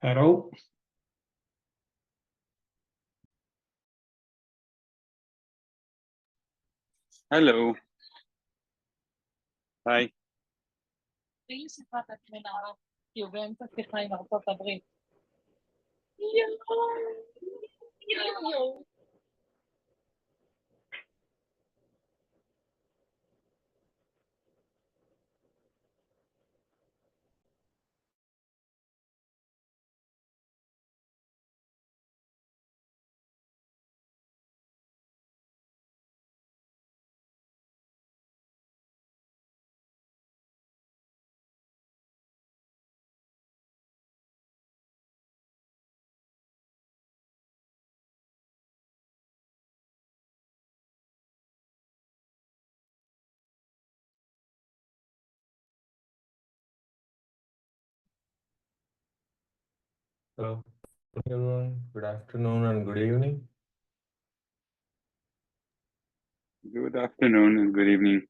Hello. Hello. היי. והיא שיחת מנהרה, כי הוא באמצע שיחה עם ארצות הברית. יואו. Hello, everyone. Good afternoon and good evening. Good afternoon and good evening.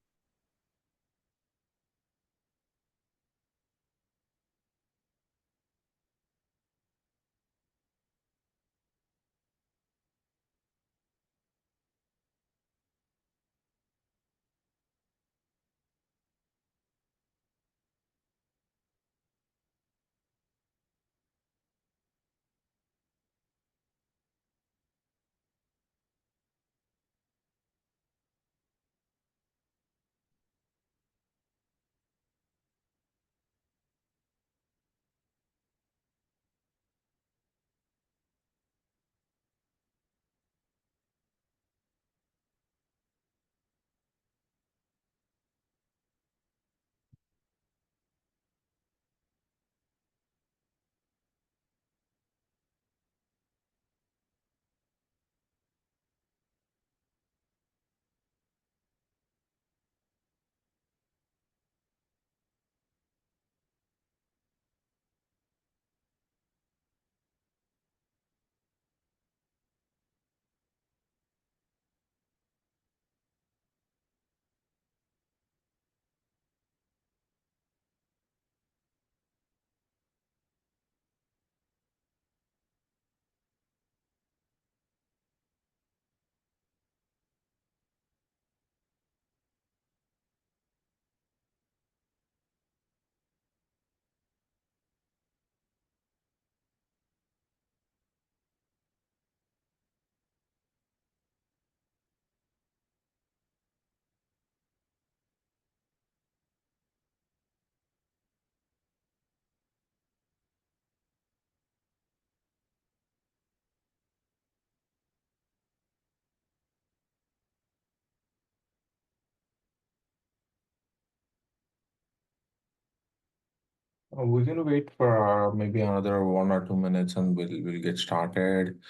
We're gonna wait for maybe another 1 or 2 minutes and we'll get started.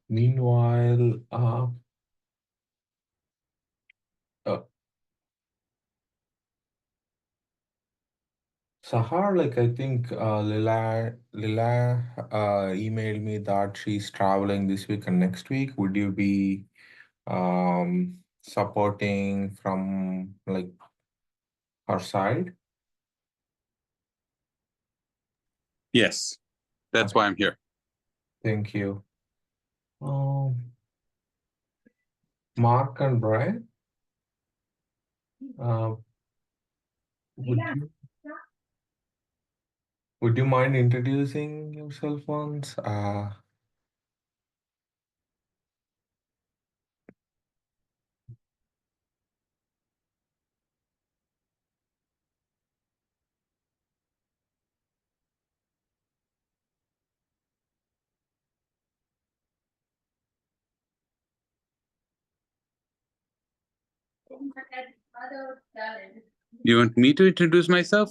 Meanwhile, Sahar, like I think Lila emailed me that she's traveling this week and next week. Would you be supporting from like her side? Yes, that's why I'm here. Thank you. Mark and Brian, would you mind introducing yourself once? You want me to introduce myself?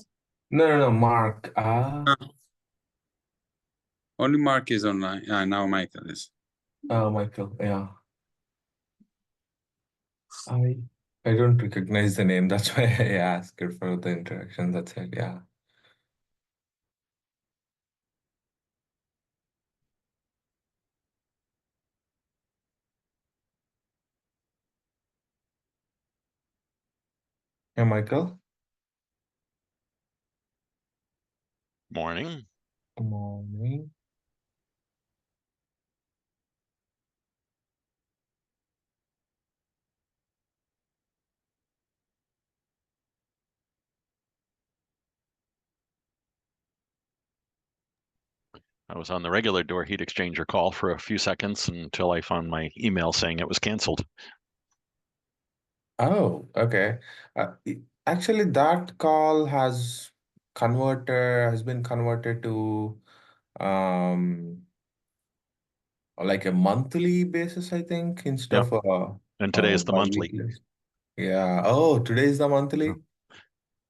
No, Mark. Only Mark is online. Now Michael is. Michael, yeah. I don't recognize the name. That's why I asked it for the introduction. That's it. Yeah. Hey, Michael. Morning. Good morning. I was on the regular door heat exchanger call for a few seconds until I found my email saying it was canceled. Oh, okay. Actually, that call has been converted to um like a monthly basis, I think, instead Yep. of And today is the monthly. bi-weekly. Yeah. Oh, today is the Yeah. monthly.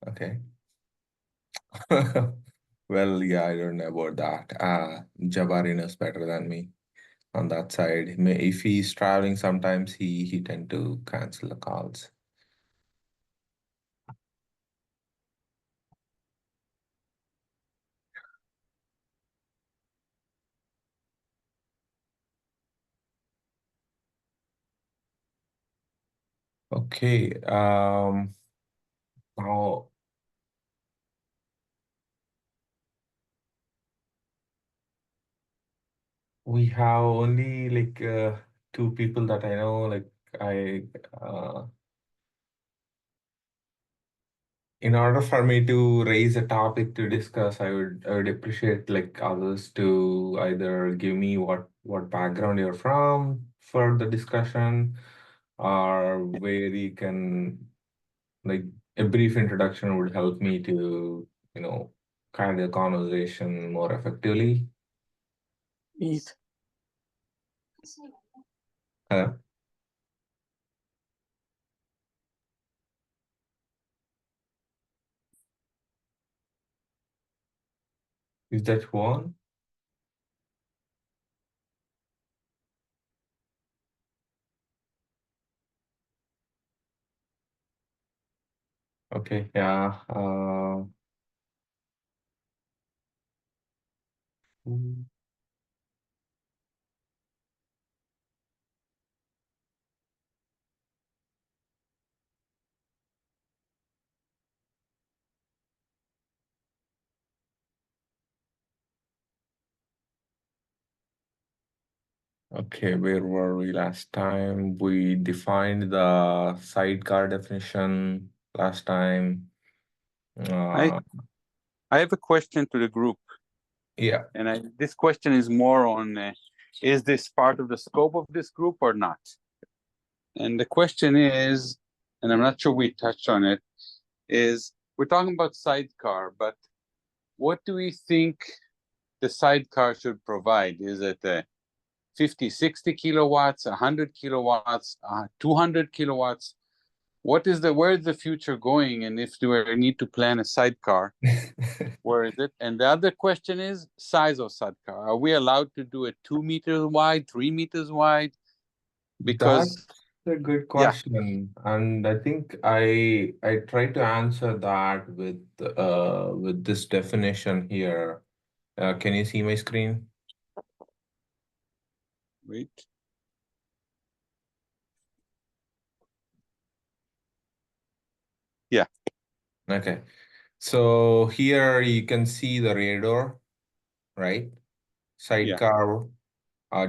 Okay. Well, yeah, I don't know about that. Jabari knows better than me on that side. If he's traveling, sometimes he tend to cancel the calls. Okay. Now we have only like two people that I know. Like I, in order for me to raise a topic to discuss, I would appreciate like others to either give me what background you're from for the discussion, or where you can like a brief introduction would help me to carry the conversation more effectively. Please. Hello, is that one? Okay, yeah. Mm, Okay, where were we last time? We defined the sidecar definition last time. I have a question to the group, Yeah. and this question is more on is this part of the scope of this group or not? And the question is, and I'm not sure we touched on it, is we're talking about sidecar, but what do we think the sidecar should provide? Is it 50, 60 kilowatts, 100 kilowatts, 200 kilowatts? Where is the future going? And if we need to plan a sidecar, where is it? And the other question is size of sidecar. Are we allowed to do it 2 meters wide, 3 meters wide? Because That's a good yeah, question, and I think I tried to answer that with this definition here. Can you see my screen? wait. Yeah. Okay. So here you can see the rear door, right? Yeah. Sidecar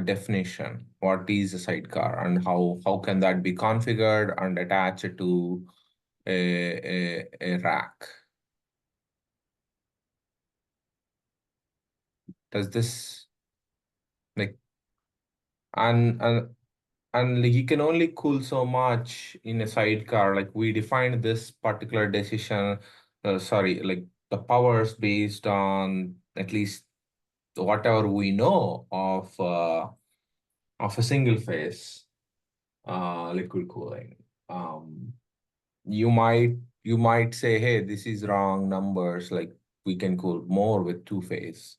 definition. What is a sidecar and how can that be configured and attached to a rack? Does this like and like you can only cool so much in a sidecar. Like we defined this particular decision, sorry, like the powers based on at least whatever we know of a single phase liquid cooling. You might say, hey, this is wrong numbers. Like we can cool more with two phase.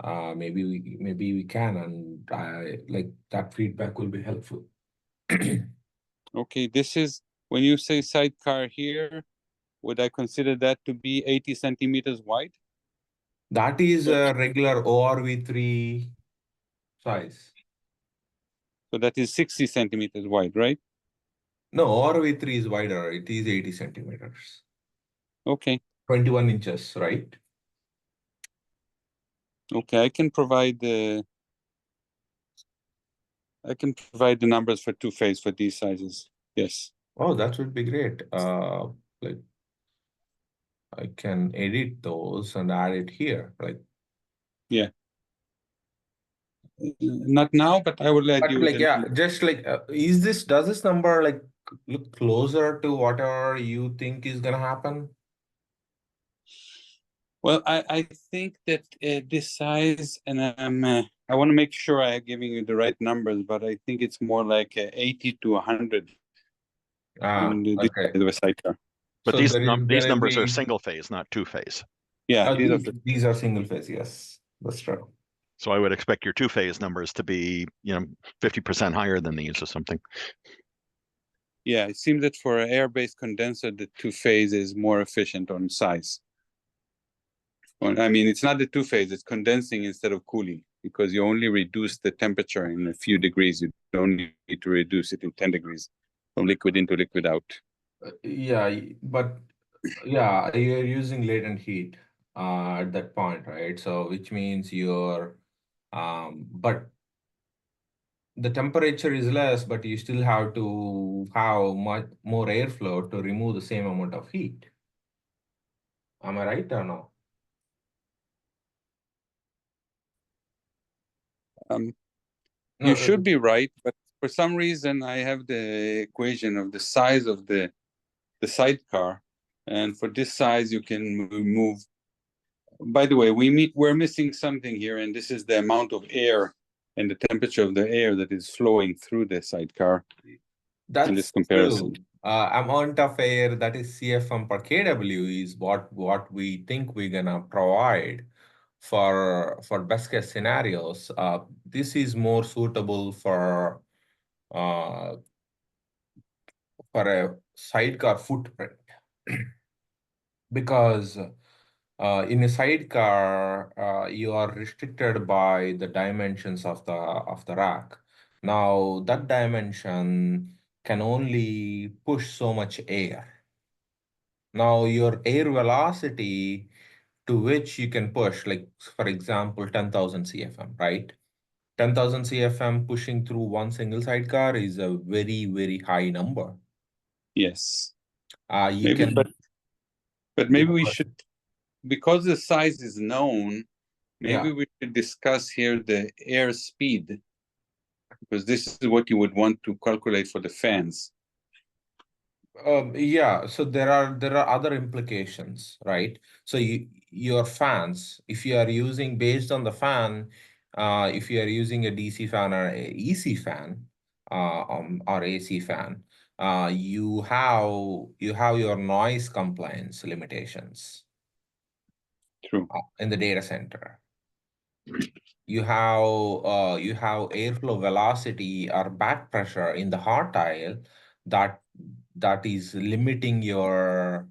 Maybe we can, and I like that feedback will be helpful. Okay. This is when you say sidecar here, would I consider that to be 80 centimeters wide? That is a regular ORV3 size. So that is 60 centimeters wide, right? No, ORV3 is wider. It is 80 centimeters. Okay. 21 inches, right? Okay, I can provide the numbers for two-phase for these sizes. Yes. Oh, that would be great. Like I can edit those and add it here. Like, Yeah. Not now, but I will let but you. like, yeah, just like, does this number like look closer to whatever you think is gonna happen? Well, I think that this size, and I want to make sure I'm giving you the right numbers, but I think it's more like 80 to 100 in this Okay. size of a sidecar. But So these there is these gonna numbers are be single phase, not two phase. Yeah, these are these are single phase. Yes, that's true. So I would expect your two phase numbers to be, 50% higher than these or something. yeah. It seems that for an air-based condenser, the two-phase is more efficient on size. Well, I mean, it's not the two-phase; it's condensing instead of cooling, because you only reduce the temperature in a few degrees. You don't need to reduce it in 10 degrees from liquid into liquid out. Yeah, but yeah, you're using latent heat at that point, right? So which means you're but the temperature is less, but you still have to have much more airflow to remove the same amount of heat. Am I right or no? No, You should be right, but for some reason I have the equation of the size of the sidecar, and for this size you can move. By the way, we're missing something here, and this is the amount of air and the temperature of the air that is flowing through the sidecar in this that's comparison. true. Amount of air, that is CFM per kW, is what we think we're gonna provide for best case scenarios. This is more suitable for a sidecar footprint because in a sidecar you are restricted by the dimensions of the rack. Now that dimension can only push so much air. Now your air velocity to which you can push, like for example, 10,000 CFM, right? 10,000 CFM pushing through one single sidecar is a very, very high number. Yes. You Maybe, can, but maybe we should, because the size is known, maybe we should discuss here the air speed, because this is what you would want to calculate for the fans. Yeah, so there are other implications, right? So your fans, if you are using based on the fan, if you are using a DC fan or a EC fan, or AC fan, you have your noise compliance limitations. True. In the data center. You have airflow velocity or back pressure in the hot aisle that is limiting your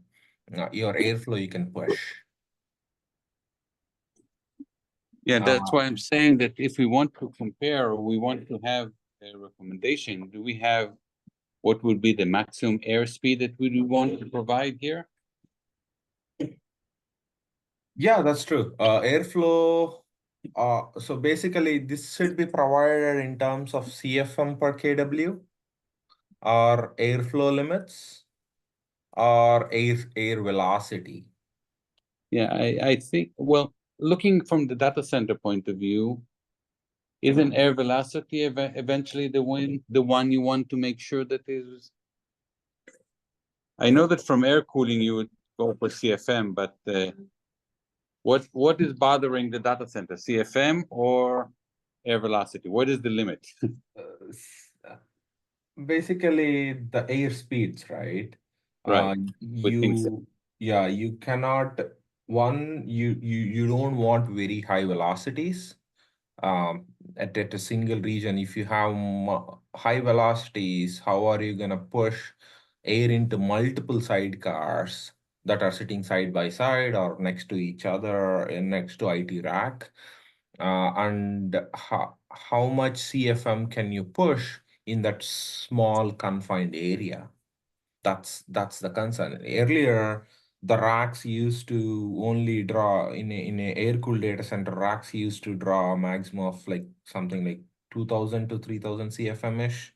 airflow you can push. Yeah, that's why I'm saying that if we want to compare, we want to have a recommendation. Do we have what would be the maximum airspeed that we would want to provide here? Yeah, that's true. Airflow. So basically, this should be provided in terms of CFM per kW, or airflow limits, or air velocity. Yeah, I think, well, looking from the data center point of view, isn't air velocity eventually the one you want to make sure that is? I know that from air cooling you would go for CFM, but what is bothering the data center, CFM or air velocity? What is the limit? Basically, the air speeds, right? Right. Would think so. You cannot, you don't want very high velocities at a single region. If you have high velocities, how are you gonna push air into multiple sidecars that are sitting side by side or next to each other and next to IT rack. And how much CFM can you push in that small confined area? That's the concern. Earlier, the racks used to only draw in a air-cooled data center. Racks used to draw a maximum of like something like 2,000 to 3,000 CFM-ish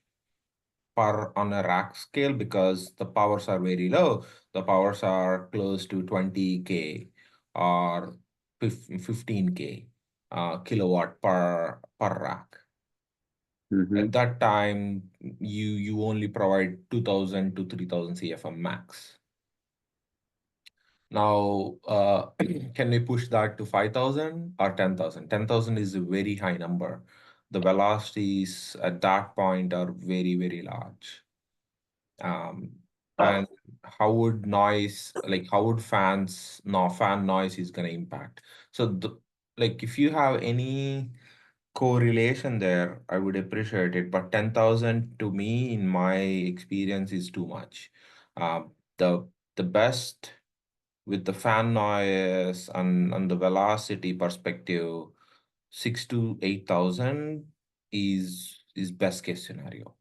per on a rack scale because the powers are very low. The powers are close to 20K or 15K kilowatt per rack. At that time, you only provide 2,000 to 3,000 CFM max. Now, can we push that to 5,000 or 10,000? 10,000 is a very high number. The velocities at that point are very, very large. And how would noise, like how would fan noise is going to impact? So like if you have any correlation there, I would appreciate it. But 10,000 to me, in my experience, is too much. The best with the fan noise and the velocity perspective, 6 to 8,000 is best case scenario.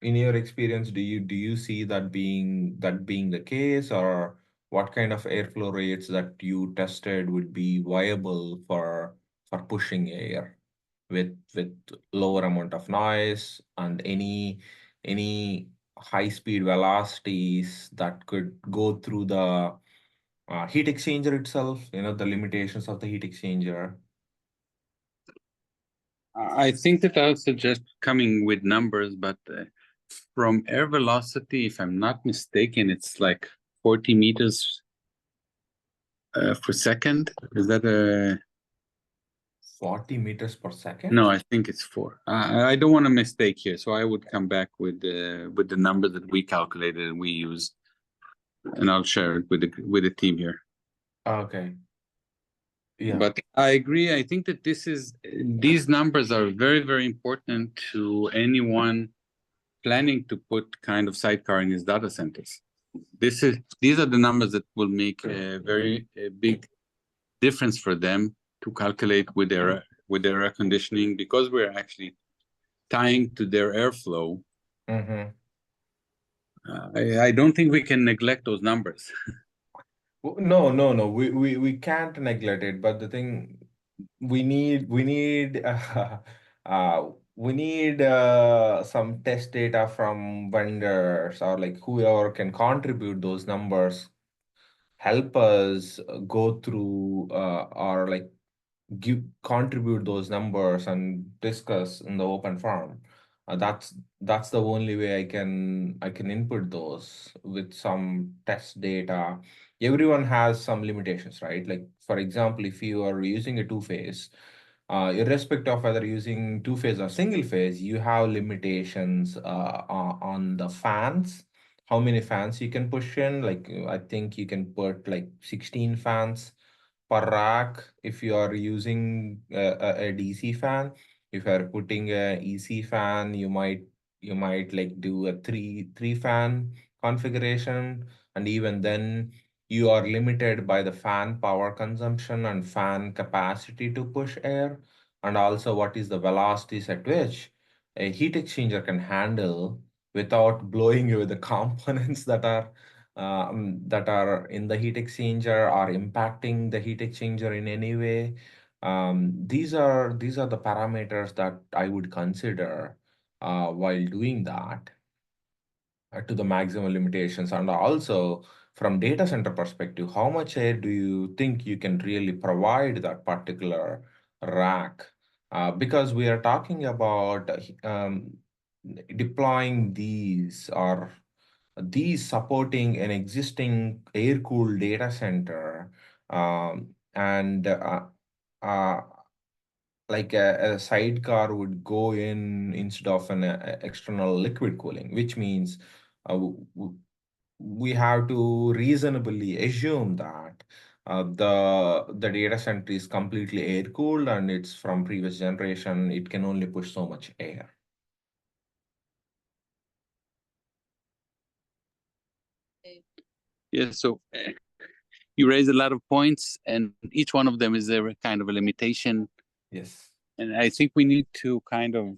In your experience, do you see that being the case, or what kind of airflow rates that you tested would be viable for pushing air with lower amount of noise and any high speed velocities that could go through the heat exchanger itself, the limitations of the heat exchanger? I think that I would suggest coming with numbers, but from air velocity, if I'm not mistaken, it's like 40 meters per second. Is that a 40 meters per second? No, I think it's 4. I don't want to mistake here, so I would come back with the number that we calculated and we use, and I'll share it with the team here. Okay. Yeah. But I agree. I think that these numbers are very, very important to anyone planning to put kind of sidecar in his data centers. These are the numbers that will make a big difference for them to calculate with their air conditioning, because we're actually tying to their airflow. Mm-hmm. I don't think we can neglect those numbers. No. We can't neglect it. But the thing, we need some test data from vendors or like whoever can contribute those numbers, help us go through or like contribute those numbers and discuss in the open forum. That's the only way I can input those with some test data. Everyone has some limitations, right? Like for example, if you are using a two-phase, irrespective of whether using two-phase or single phase, you have limitations on the fans. How many fans you can push in? Like I think you can put like 16 fans per rack if you are using a DC fan. If you are putting a EC fan, you might like do a three fan configuration, and even then you are limited by the fan power consumption and fan capacity to push air, and also what is the velocities at which a heat exchanger can handle without blowing you with the components that are in the heat exchanger or impacting the heat exchanger in any way. These are the parameters that I would consider while doing that to the maximum limitations. And also from data center perspective, how much air do you think you can really provide that particular rack? Because we are talking about deploying these supporting an existing air-cooled data center, and uh, like a sidecar would go in instead of an external liquid cooling, which means we have to reasonably assume that The data center is completely air cooled and it's from previous generation. It can only push so much air. Yeah, so you raise a lot of points, and each one of them is a kind of a limitation. Yes. And I think we need to kind of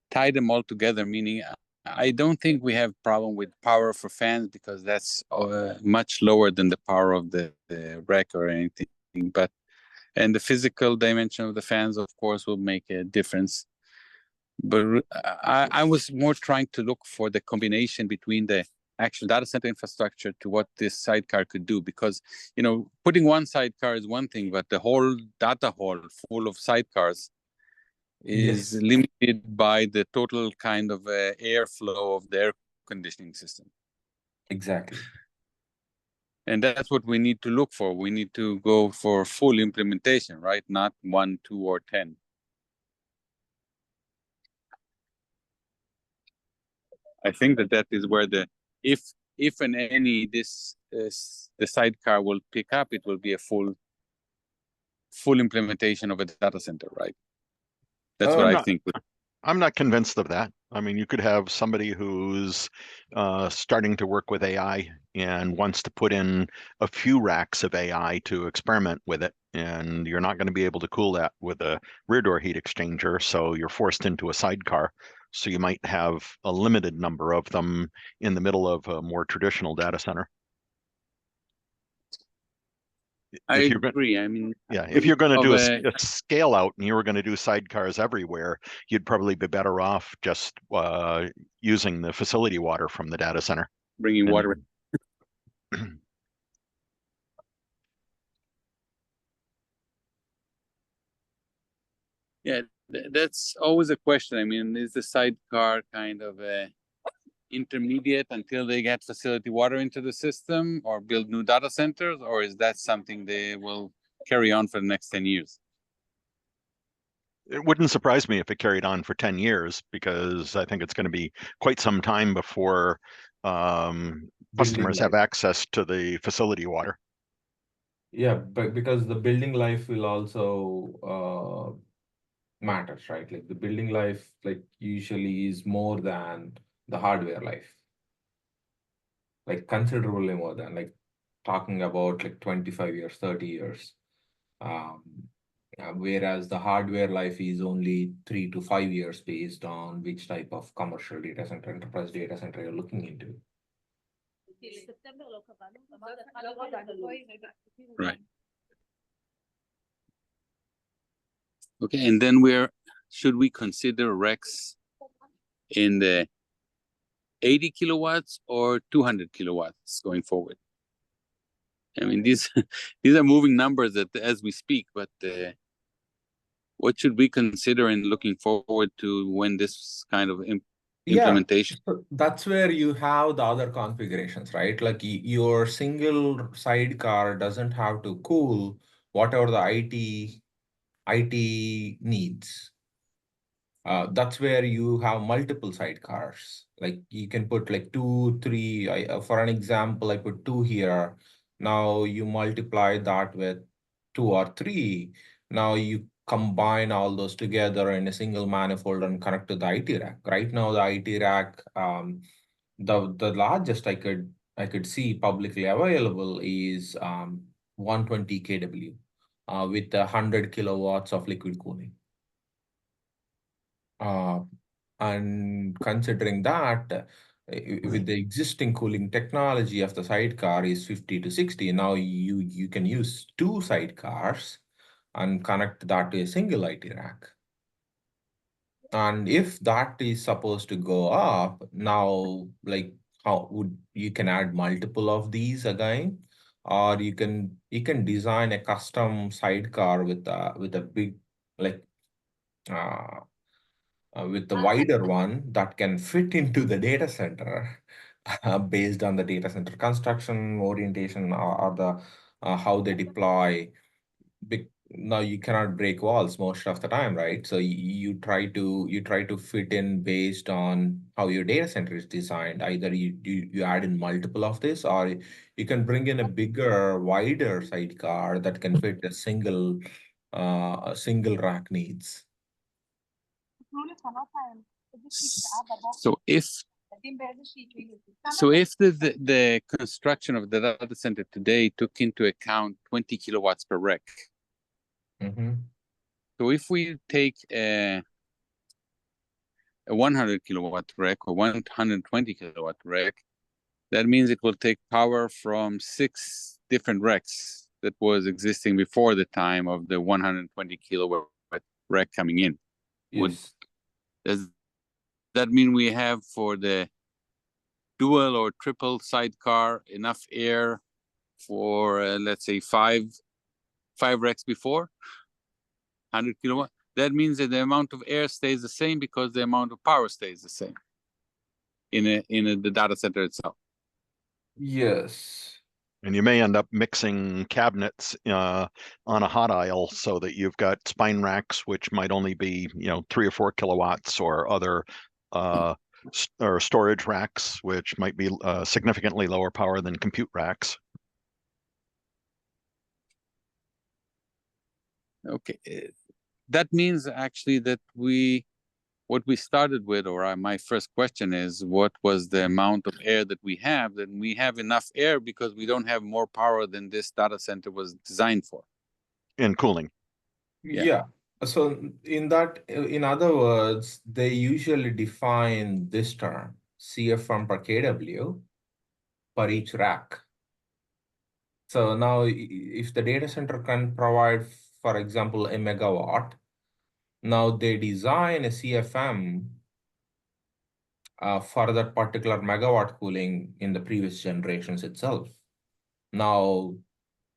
tie them all together, meaning I don't think we have problem with power for fans because that's much lower than the power of the rack or anything. But and the physical dimension of the fans, of course, will make a difference. But I was more trying to look for the combination between the actual data center infrastructure to what this sidecar could do, because putting one sidecar is one thing, but the whole data hall full of sidecars is Yes. limited by the total kind of airflow of the air conditioning system. Exactly. And that's what we need to look for. We need to go for full implementation, right? Not 1, 2, or 10. I think that is where if and any this the sidecar will pick up, it will be a full implementation of a data center, right? That's what I think. I'm not convinced of that. I mean, you could have somebody who's starting to work with AI and wants to put in a few racks of AI to experiment with it, and you're not going to be able to cool that with a rear door heat exchanger, so you're forced into a sidecar. So you might have a limited number of them in the middle of a more traditional data center. I agree. I mean, yeah, if you're going to do a scale out and you were going to do sidecars everywhere, you'd probably be better off just using the facility water from the data center. Bringing water. Yeah, that's always a question. I mean, is the sidecar kind of a intermediate until they get facility water into the system or build new data centers, or is that something they will carry on for the next 10 years? It wouldn't surprise me if it carried on for 10 years, because I think it's going to be quite some time before customers have access to the facility water. Yeah, but because the building life will also matters, right? Like the building life, like usually is more than the hardware life. Like considerably more than, like talking about like 25 years, 30 years. Whereas the hardware life is only 3 to 5 years based on which type of commercial data center, enterprise data center you're looking into. Right. Okay, and then should we consider racks in the 80 kilowatts or 200 kilowatts going forward? I mean, these are moving numbers as we speak, but what should we consider in looking forward to when this kind of implementation? Yeah, so that's where you have the other configurations, right? Like your single sidecar doesn't have to cool whatever the IT needs. That's where you have multiple sidecars. Like you can put like 2, 3. For an example, I put 2 here. Now you multiply that with 2 or 3. Now you combine all those together in a single manifold and connect to the IT rack. Right now, the IT rack, the largest I could see publicly available is 120 kW with 100 kilowatts of liquid cooling. And considering that with the existing cooling technology of the sidecar is 50 to 60, now you can use 2 sidecars and connect that to a single IT rack. And if that is supposed to go up, now like how would you can add multiple of these again, or you can design a custom sidecar with a big like with the wider one that can fit into the data center based on the data center construction orientation or the how they deploy. now you cannot break walls most of the time, right? So you try to fit in based on how your data center is designed. Either you add in multiple of this, or you can bring in a bigger, wider sidecar that can fit a single rack needs. So if the construction of the data center today took into account 20 kilowatts per rack. So if we take a 100 kilowatt rack or 120 kilowatt rack, that means it will take power from 6 different racks that was existing before the time of the 120 kilowatt rack coming in. Yes. Does that mean we have for the dual or triple sidecar enough air for let's say five racks before 100 kilowatt? That means that the amount of air stays the same because the amount of power stays the same in the data center itself. Yes. And you may end up mixing cabinets on a hot aisle so that you've got spine racks, which might only be 3 or 4 kilowatts, or other or storage racks, which might be significantly lower power than compute racks. Okay, that means actually that what we started with, or my first question is, what was the amount of air that we have? Then we have enough air because we don't have more power than this data center was designed for. And cooling. Yeah. So in other words, they usually define this term, CFM per kW, per each rack. So now if the data center can provide, for example, a megawatt, now they design a CFM for that particular megawatt cooling in the previous generations itself. Now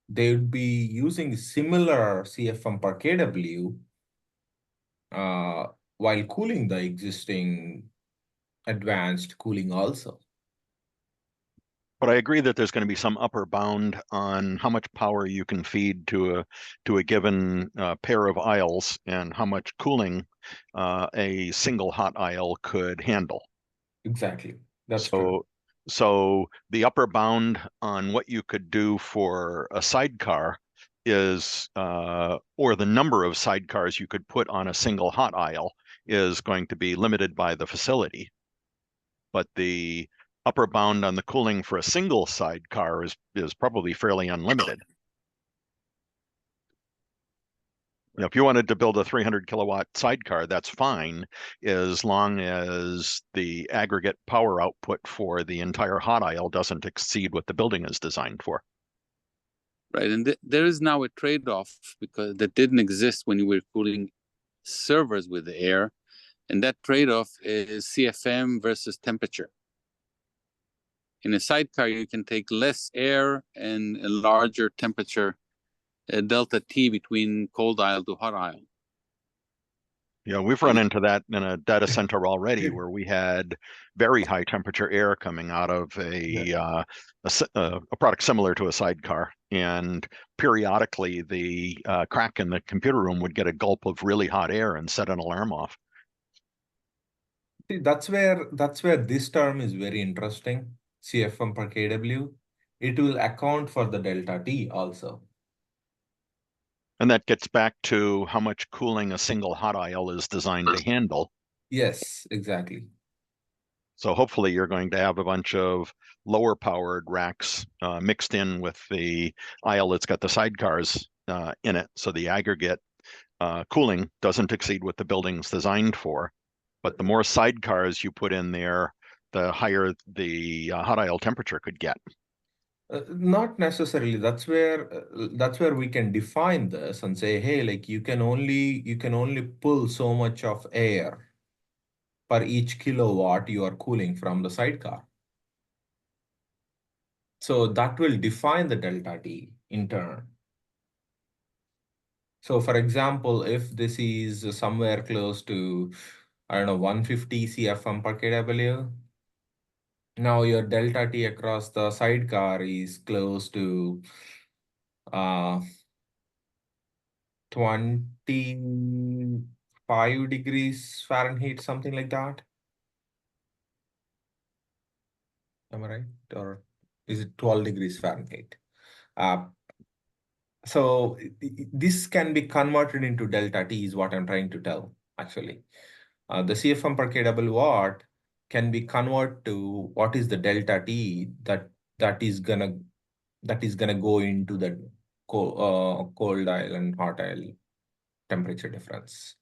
they would be using similar CFM per kW while cooling the existing advanced cooling also. But I agree that there's going to be some upper bound on how much power you can feed to a given pair of aisles, and how much cooling a single hot aisle could handle. Exactly. That's true. So the upper bound on what you could do for a sidecar is, or the number of sidecars you could put on a single hot aisle, is going to be limited by the facility. But the upper bound on the cooling for a single sidecar is probably fairly unlimited. If you wanted to build a 300 kilowatt sidecar, that's fine, as long as the aggregate power output for the entire hot aisle doesn't exceed what the building is designed for. Right, and there is now a trade-off, because that didn't exist when you were cooling servers with the air, and that trade-off is CFM versus temperature. In a sidecar, you can take less air and a larger temperature, delta T between cold aisle to hot aisle. Yeah, we've run into that in a data center already, where we had very high temperature air coming out of a product similar to a sidecar, and periodically the crack in the computer room would get a gulp of really hot air and set an alarm off. See, that's where this term is very interesting. CFM per kW. It will account for the delta T also. And that gets back to how much cooling a single hot aisle is designed to handle. Yes, exactly. So hopefully you're going to have a bunch of lower powered racks mixed in with the aisle that's got the sidecars in it. So the aggregate cooling doesn't exceed what the building's designed for. But the more sidecars you put in there, the higher the hot aisle temperature could get. Not necessarily. That's where we can define this and say, hey, like you can only pull so much of air per each kilowatt you are cooling from the sidecar. So that will define the delta T in turn. So for example, if this is somewhere close to, I don't know, 150 CFM per kW, now your delta T across the sidecar is close to 25 degrees Fahrenheit, something like that. Am I right? Or is it 12 degrees Fahrenheit? So this can be converted into delta T is what I'm trying to tell, actually. The CFM per kW watt can be converted to what is the delta T that is gonna go into the cold aisle and hot aisle temperature difference.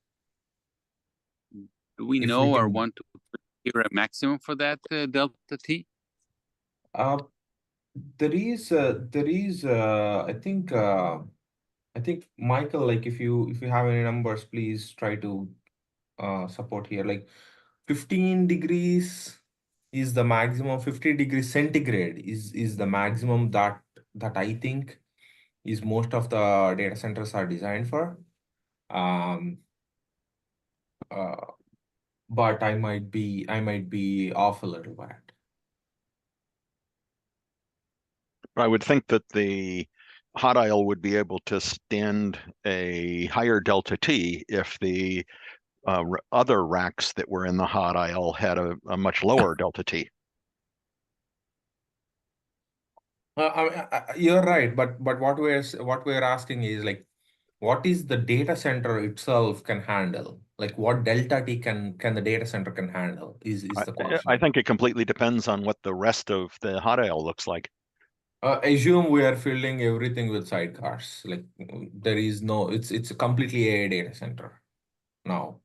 Do we If know we or can, want to hear a maximum for that delta T? there is I think Michael, like if you have any numbers, please try to support here. Like 15 degrees is the maximum. 50 degrees centigrade is the maximum that I think is most of the data centers are designed for. Um, but I might be off a little bit. I would think that the hot aisle would be able to stand a higher delta T if the other racks that were in the hot aisle had a much lower delta T. You're right, but what we're asking is like, what is the data center itself can handle? Like, what delta T can the data center can handle? Is the question. I think it completely depends on what the rest of the hot aisle looks like. Assume we are filling everything with sidecars. Like there is no, it's a completely AI data center now.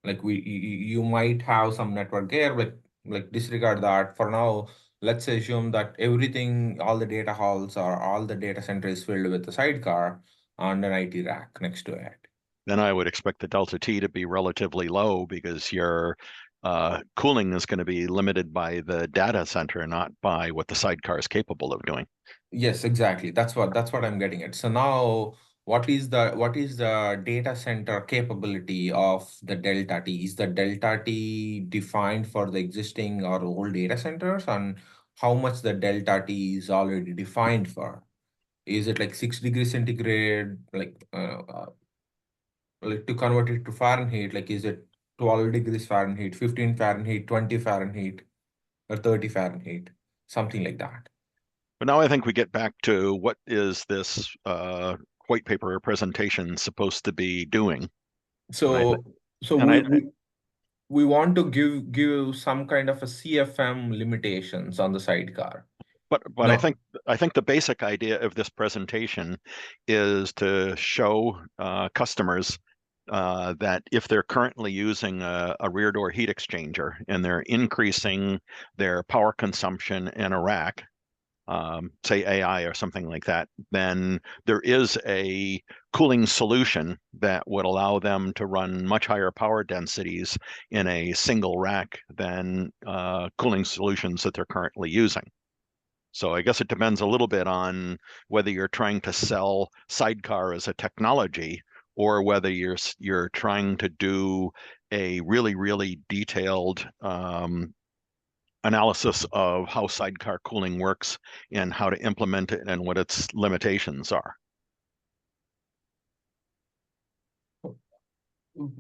Like you might have some network there, but like disregard that for now. Let's assume that everything, all the data halls or all the data center is filled with a sidecar and an IT rack next to it. Then I would expect the delta T to be relatively low because your cooling is going to be limited by the data center, not by what the sidecar is capable of doing. Yes, exactly. That's what I'm getting at. So now what is the data center capability of the delta T? Is the delta T defined for the existing or old data centers, and how much the delta T is already defined for? Is it like 6 degrees centigrade, like to convert it to Fahrenheit, like is it 12 degrees Fahrenheit, 15 Fahrenheit, 20 Fahrenheit, or 30 Fahrenheit, something like that? But now I think we get back to what is this white paper presentation supposed to be doing? So so and I we want to give some kind of a CFM limitations on the sidecar. but No. I think the basic idea of this presentation is to show customers that if they're currently using a rear door heat exchanger and they're increasing their power consumption in a rack, say AI or something like that, then there is a cooling solution that would allow them to run much higher power densities in a single rack than cooling solutions that they're currently using. So I guess it depends a little bit on whether you're trying to sell Sidecar as a technology or whether you're trying to do a really, really detailed analysis of how sidecar cooling works and how to implement it and what its limitations are. What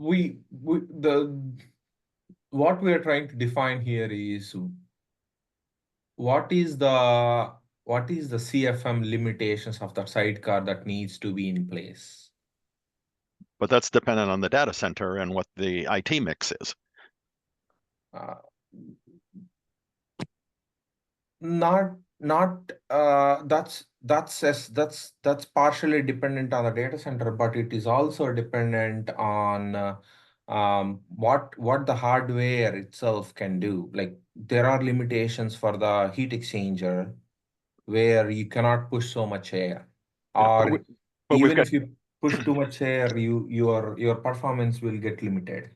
we are trying to define here is what is the CFM limitations of the sidecar that needs to be in place. But that's dependent on the data center and what the IT mix is. That's partially dependent on the data center, but it is also dependent on what the hardware itself can do. Like there are limitations for the heat exchanger where you cannot push so much air, Yeah, or but we've even got if you push too much air, your performance will get limited.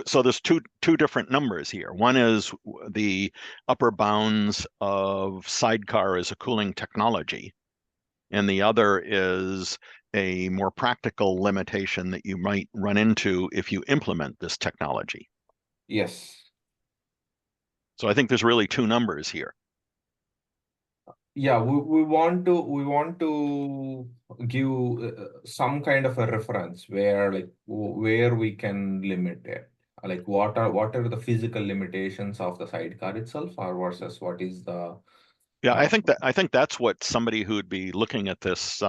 so there's two different numbers here. One is the upper bounds of sidecar as a cooling technology, and the other is a more practical limitation that you might run into if you implement this technology. Yes. So I think there's really two numbers here. Yeah, we want to give some kind of a reference where like where we can limit it. Like what are the physical limitations of the sidecar itself, or versus what is the Yeah, uh, I think that's what somebody who would be looking at this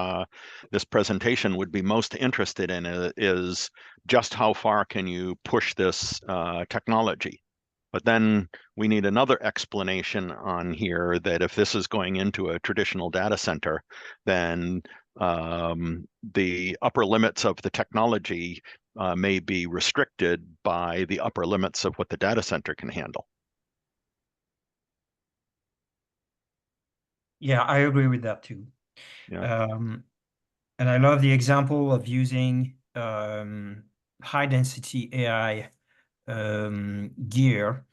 this presentation would be most interested in is just how far can you push this technology. But then we need another explanation on here that if this is going into a traditional data center, then the upper limits of the technology may be restricted by the upper limits of what the data center can handle. Yeah, I agree with that too. Yeah. And I love the example of using high density AI gear.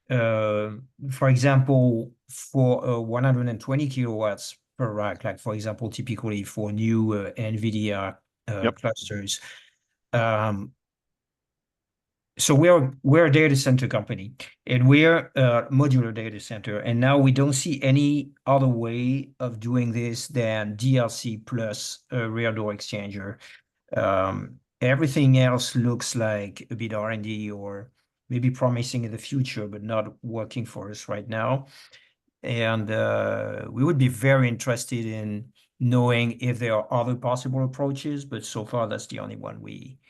For example, for 120 kilowatts per rack, like for example, typically for new NVIDIA Yep. clusters. So we're a data center company, and we're a modular data center, and now we don't see any other way of doing this than DLC plus a rear door exchanger. Everything else looks like a bit R&D or maybe promising in the future, but not working for us right now. And we would be very interested in knowing if there are other possible approaches, but so far that's the only one we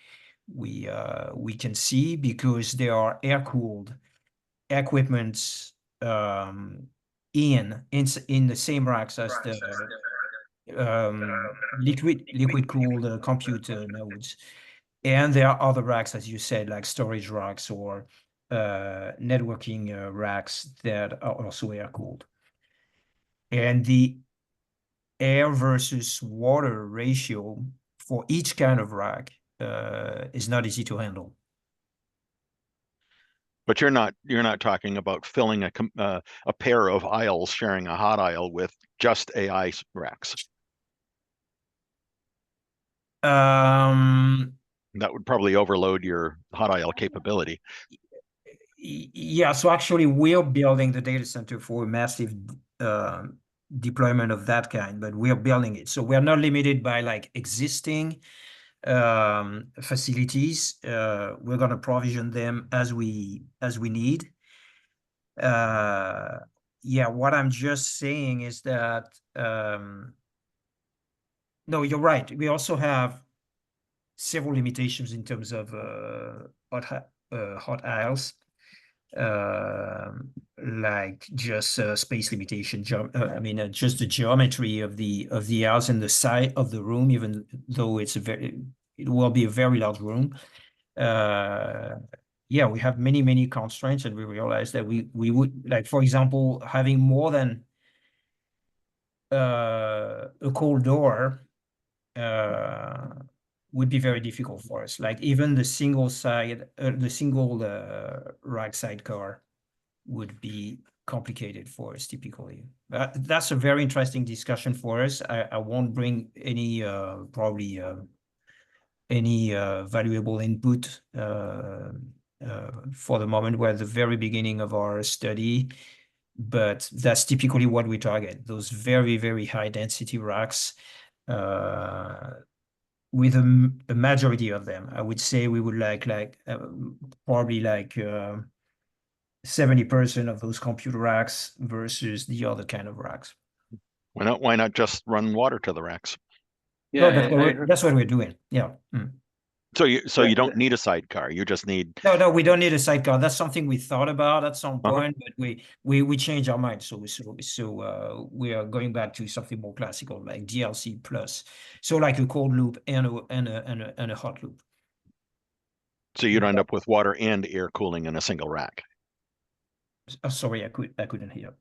can see, because there are air-cooled equipments in the same racks as the liquid-cooled computer nodes. And there are other racks, as you said, like storage racks or networking racks that are also air-cooled. And the air versus water ratio for each kind of rack is not easy to handle. But you're not talking about filling a pair of aisles, sharing a hot aisle with just AI racks. That would probably overload your hot aisle capability. Yeah, so actually we're building the data center for a massive deployment of that kind, but we're building it. So we're not limited by like existing facilities. We're going to provision them as we need. Yeah, what I'm just saying is that no, you're right. We also have several limitations in terms of hot aisles, like just space limitation. I mean, just the geometry of the aisles and the size of the room, even though it will be a very large room. Yeah, we have many constraints, and we realize that we would, like, for example, having more than a cold door would be very difficult for us. Like even the single rack sidecar would be complicated for us typically. That's a very interesting discussion for us. I won't bring any probably any valuable input for the moment. We're at the very beginning of our study, but that's typically what we target, those very high density racks. With a majority of them, I would say we would like probably like 70% of those computer racks versus the other kind of racks. Why not just run water to the racks? Yeah, that's what we're doing. Yeah. So you don't need a sidecar. You just need No, we don't need a sidecar. That's something we thought about at some point, but we changed our mind. So we are going back to something more classical, like DLC plus. So like a cold loop and a hot loop. So you'd end up with water and air cooling in a single rack. Sorry, I couldn't hear.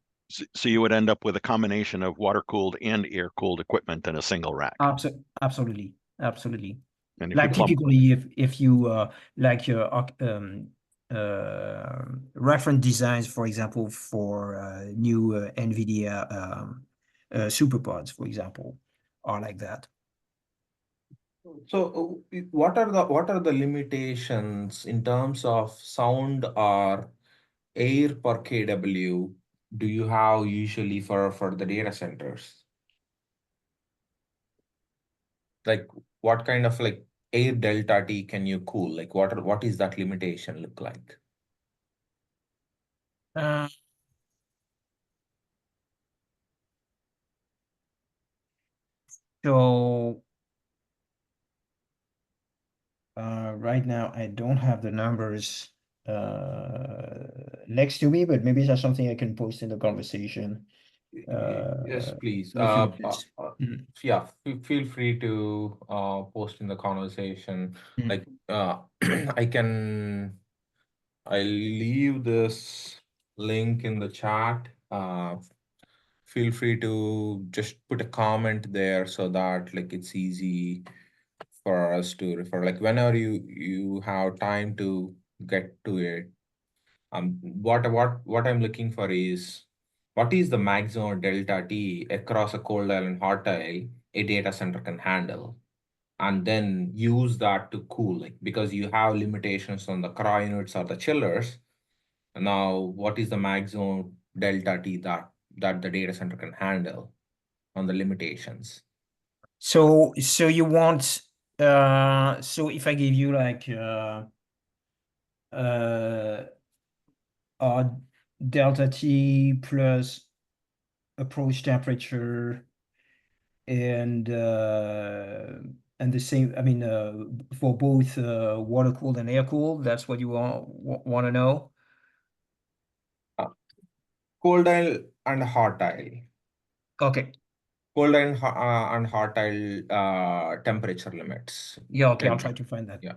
So you would end up with a combination of water-cooled and air-cooled equipment in a single rack. Absolutely. And if like typically, if you like your reference designs, for example, for new NVIDIA SuperPods, for example, are like that. So what are the limitations in terms of sound or air per kW do you have usually for the data centers? Like what kind of like air delta T can you cool? Like what is that limitation look like? So right now I don't have the numbers next to me, but maybe that's something I can post in the conversation Yes, please. in a few minutes. Yeah, feel free to post in the conversation. Mm. Like I'll leave this link in the chat. Feel free to just put a comment there so that like it's easy for us to refer. Like whenever you have time to get to it. What I'm looking for is what is the maximum delta T across a cold aisle and hot aisle a data center can handle, and then use that to cool, like because you have limitations on the cryo units or the chillers. Now, what is the maximum delta T that the data center can handle on the limitations? So you want so if I give you like delta T plus approach temperature and the same, I mean for both water cooled and air cooled, that's what you want to know? Cold aisle and hot aisle. Okay. Cold and hot aisle temperature limits. Yeah, okay, I'll Can- try to find that. Yeah.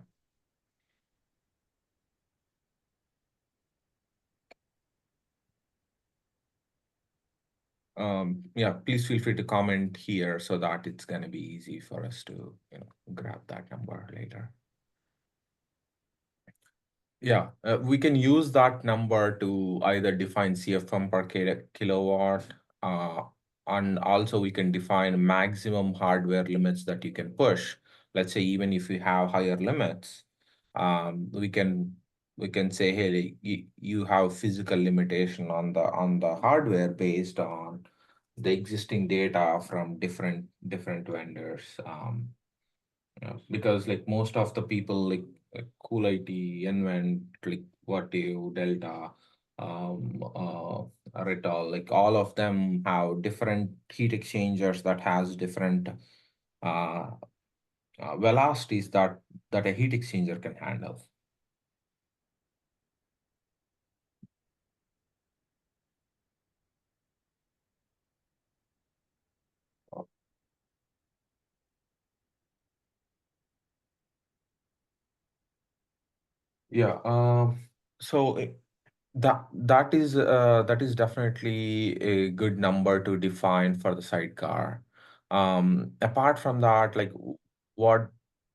Yeah, please feel free to comment here so that it's going to be easy for us to, grab that number later. Yeah, we can use that number to either define CFM per kilowatt, and also we can define maximum hardware limits that you can push. Let's say even if you have higher limits, we can say, hey, you have physical limitation on the hardware based on the existing data from different vendors. Because like most of the people like Cool IT, Invent, like Vertiv, Delta, Ritol, like all of them have different heat exchangers that has different uh, velocities that a heat exchanger can handle. Yeah. So that is definitely a good number to define for the sidecar. Apart from that, like what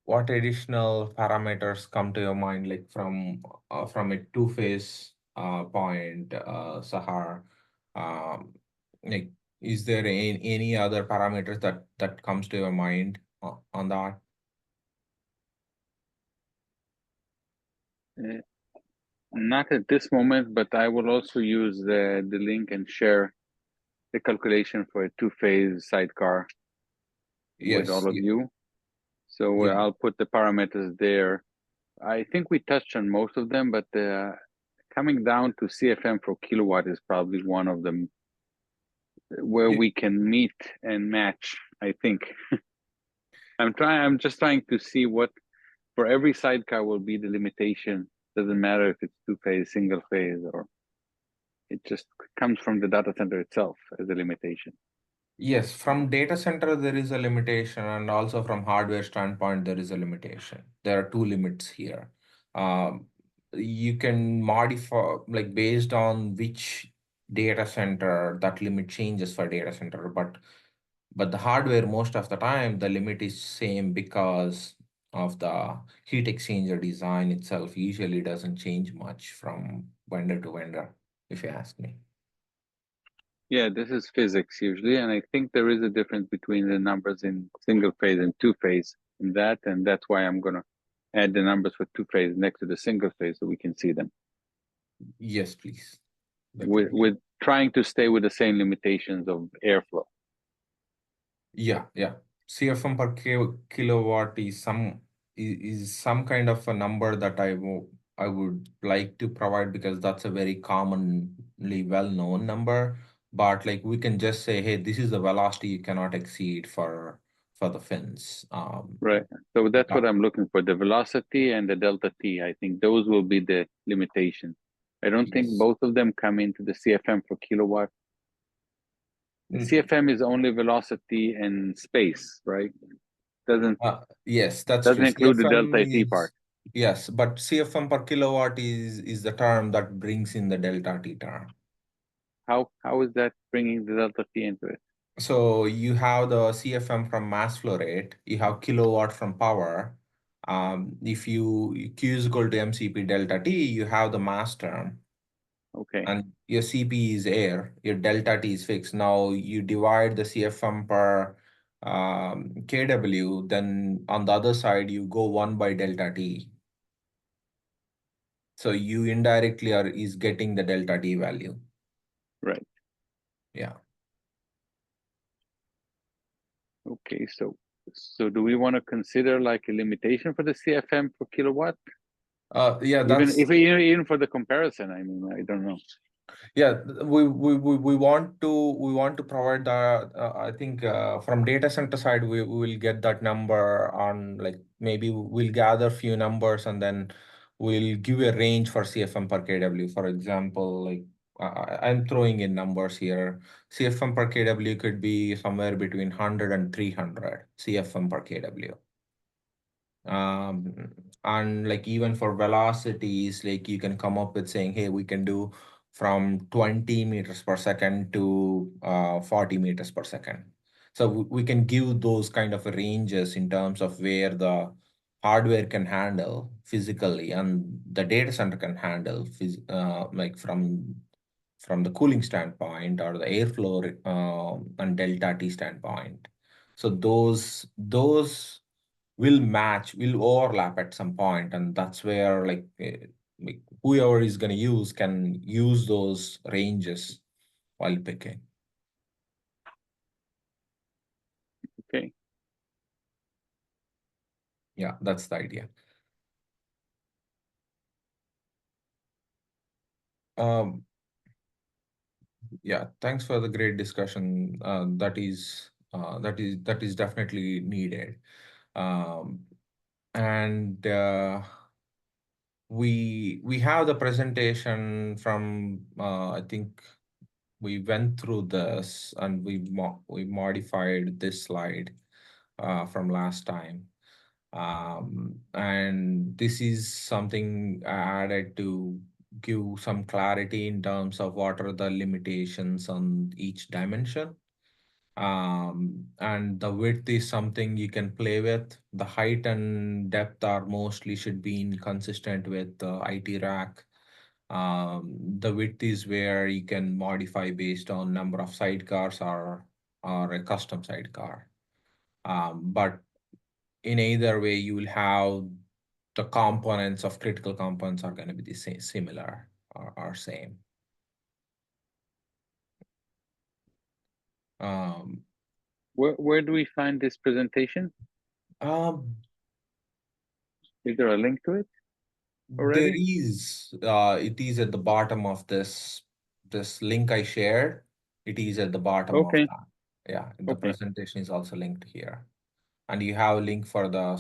additional parameters come to your mind, like from a two-phase point, Sahar? Um, like, is there any other parameters that comes to your mind on that? Not at this moment, but I will also use the link and share the calculation for a two-phase sidecar with all Yes. of you. So Yeah. I'll put the parameters there. I think we touched on most of them, but coming down to CFM for kilowatt is probably one of them where we can meet and match, I think. I'm just trying to see what for every sidecar will be the limitation. Doesn't matter if it's two-phase, single phase, or it just comes from the data center itself as a limitation. Yes, from data center, there is a limitation, and also from hardware standpoint, there is a limitation. There are two limits here. You can modify, like based on which data center, that limit changes for data center, but the hardware, most of the time, the limit is same because of the heat exchanger design itself usually doesn't change much from vendor to vendor, if you ask me. Yeah, this is physics usually, and I think there is a difference between the numbers in single phase and two phase in that, and that's why I'm gonna add the numbers for two phase next to the single phase so we can see them. Yes, please. with trying to stay with the same limitations of airflow. Yeah. CFM per kilowatt is some kind of a number that I would like to provide, because that's a very commonly well-known number. But like we can just say, hey, this is the velocity you cannot exceed for the fins. Right. So that's what I'm looking for, the velocity and the delta T. I think those will be the limitations. I don't think Yes. both of them come into the CFM per kilowatt. The CFM is only velocity and space, right? Yes, that's true. Include the CFM delta T part. Yes, but CFM per kilowatt is the term that brings in the delta T term. How is that bringing the delta T into it? So you have the CFM from mass flow rate, you have kilowatt from power. If Q is equal to MCP delta T, you have the mass term. Okay. And your CP is air, your delta T is fixed. Now you divide the CFM per kW, then on the other side, you go 1 by delta T. So you indirectly is getting the delta T value. Right. Yeah. Okay, so do we want to consider like a limitation for the CFM per kilowatt? Yeah, that's even for the comparison, I mean, I don't know. Yeah, we want to provide the I think from data center side we will get that number on, like maybe we'll gather few numbers and then we'll give a range for CFM per kW. For example, like I'm throwing in numbers here. CFM per kW could be somewhere between 100 and 300 CFM per kW. And like even for velocities, like you can come up with saying, hey, we can do from 20 meters per second to 40 meters per second. So we can give those kind of ranges in terms of where the hardware can handle physically and the data center can handle like from the cooling standpoint or the airflow and delta T standpoint. So those will overlap at some point, and that's where like whoever is going to use can use those ranges while picking. Okay. Yeah, that's the idea. Yeah, thanks for the great discussion. That is definitely needed. And we have the presentation from I think we went through this and we modified this slide from last time. And this is something I added to give some clarity in terms of what are the limitations on each dimension. And the width is something you can play with. The height and depth are mostly should be inconsistent with the IT rack. The width is where you can modify based on number of sidecars or a custom sidecar. But in either way, you will have the components of critical components are going to be the same, similar or same. Where do we find this presentation? Is there a link to it already? There is. It is at the bottom of this link I shared. It is at the bottom of Okay. that. Yeah, the Okay. presentation is also linked here, and you have a link for the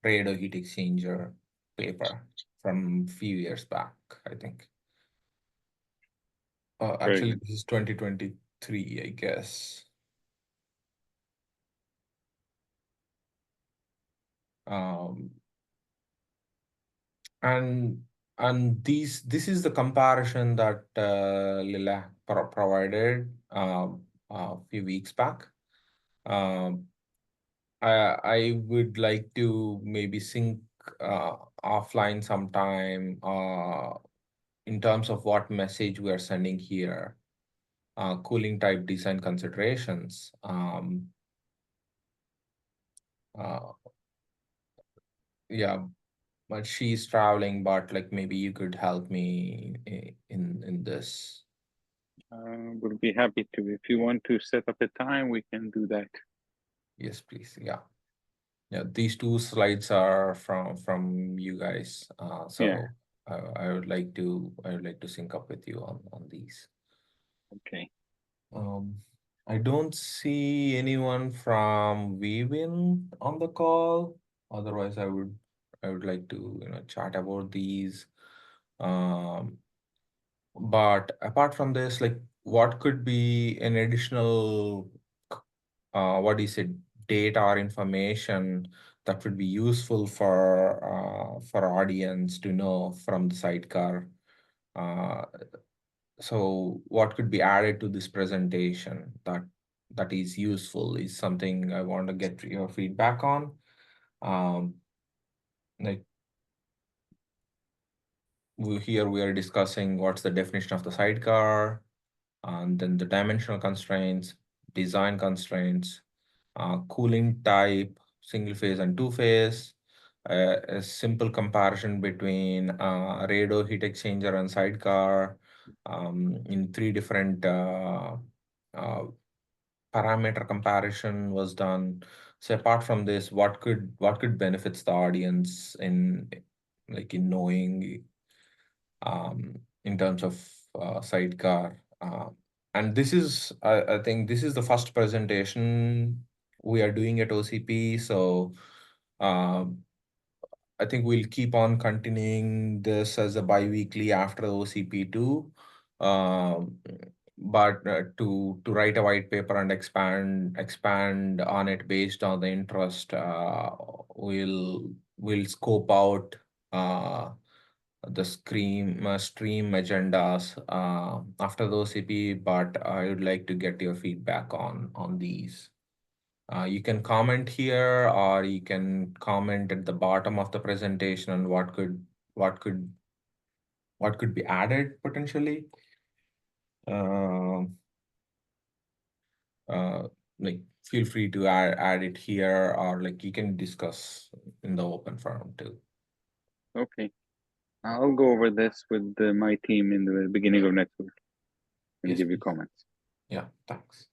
radar heat exchanger paper from a few years back, I think. Very Actually, good. this is 2023, I guess. And this is the comparison that Lila provided a few weeks back. I would like to maybe sync offline sometime in terms of what message we are sending here. Cooling type design considerations. Yeah, but she's traveling, but like maybe you could help me in this. Would be happy to. If you want to set up a time, we can do that. Yes, please. Yeah. Yeah, these two slides are from you guys. So I would like to sync up with you on these. Okay. I don't see anyone from Vivin on the call. Otherwise, I would like to chat about these. But apart from this, like what could be an additional what is it, data or information that would be useful for audience to know from the sidecar? So what could be added to this presentation that is useful is something I want to get your feedback on. Like here we are discussing what's the definition of the sidecar, and then the dimensional constraints, design constraints, cooling type, single phase and two phase, a simple comparison between radar heat exchanger and sidecar in three different uh, parameter comparison was done. So apart from this, what could benefits the audience in knowing in terms of sidecar? And this is, I think this is the first presentation we are doing at OCP. So uh, I think we'll keep on continuing this as a bi-weekly after OCP2. Um, but to write a white paper and expand on it based on the interest, we'll scope out the stream agendas after the OCP, but I would like to get your feedback on these. You can comment here, or you can comment at the bottom of the presentation on what could be added potentially. Like feel free to add it here, or like you can discuss in the open forum too. Okay. I'll go over this with my team in the beginning of next week and Yes, give you please. comments. Yeah, thanks.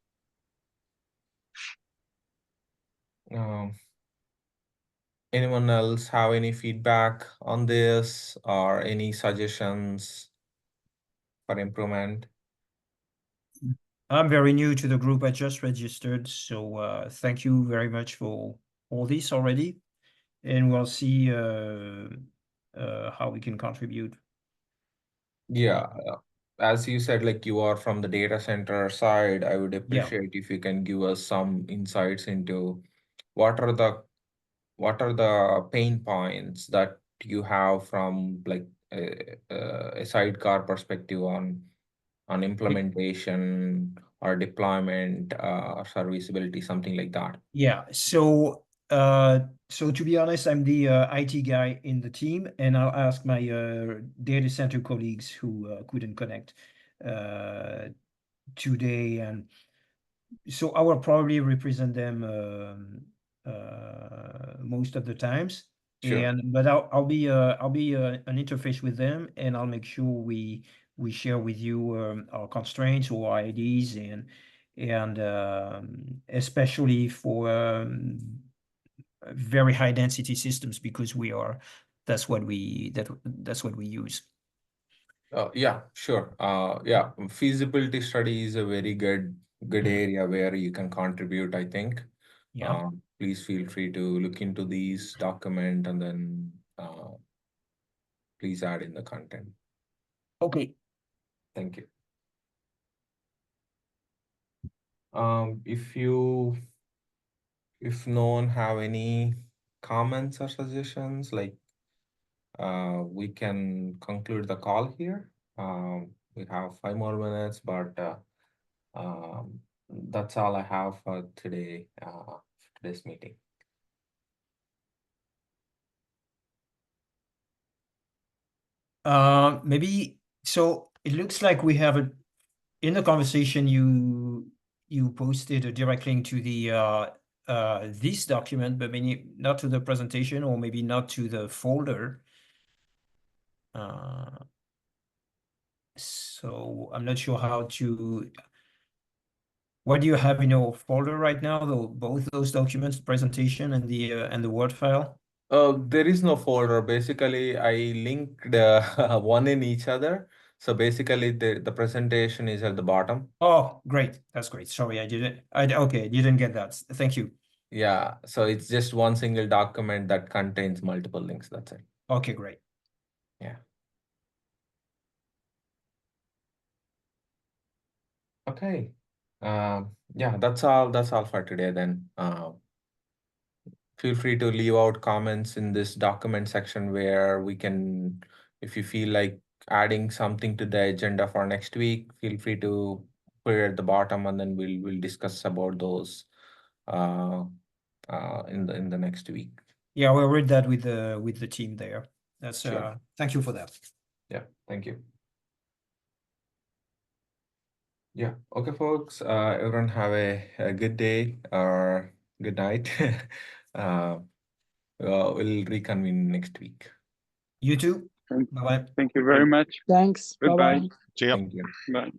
Anyone else have any feedback on this or any suggestions for improvement? I'm very new to the group. I just registered, so thank you very much for all this already, and we'll see how we can contribute. Yeah, as you said, like you are from the data center side, I would Yeah. appreciate if you can give us some insights into what are the pain points that you have from like a sidecar perspective on implementation or deployment or serviceability, something like that. Yeah. So to be honest, I'm the IT guy in the team, and I'll ask my data center colleagues who couldn't connect today, and so I will probably represent them most of the times. Sure. But I'll be an interface with them, and I'll make sure we share with you our constraints or our IDs, and especially for very high density systems, because that's what we use. Yeah, sure. Yeah, feasibility study is a very good area where you can contribute, I think. Yeah. Please feel free to look into these document and then please add in the content. Okay. Thank you. If no one have any comments or suggestions, like we can conclude the call here. We have 5 more minutes, but that's all I have for today, today's meeting. Maybe so it looks like we have in the conversation you posted a direct link to the this document, but maybe not to the presentation, or maybe not to the folder. So I'm not sure how to. What do you have in your folder right now, though? Both those documents, the presentation and the Word file? There is no folder. Basically, I linked one in each other. So basically, the presentation is at the bottom. Oh, great. That's great. Sorry, okay, didn't get that. Thank you. Yeah, so it's just one single document that contains multiple links. That's it. Okay, great. Yeah. Okay. Yeah, that's all. That's all for today then. Feel free to leave out comments in this document section where we can, if you feel like adding something to the agenda for next week, feel free to put it at the bottom, and then we'll discuss about those in the next week. Yeah, we'll read that with the team there. That's Sure. Thank you for that. Yeah, thank you. Yeah, okay, folks. Everyone have a good day or good night. We'll reconvene next week. You too. Thank Bye-bye. you very much. Thanks. Goodbye. Bye-bye. See ya. Thank you. Bye.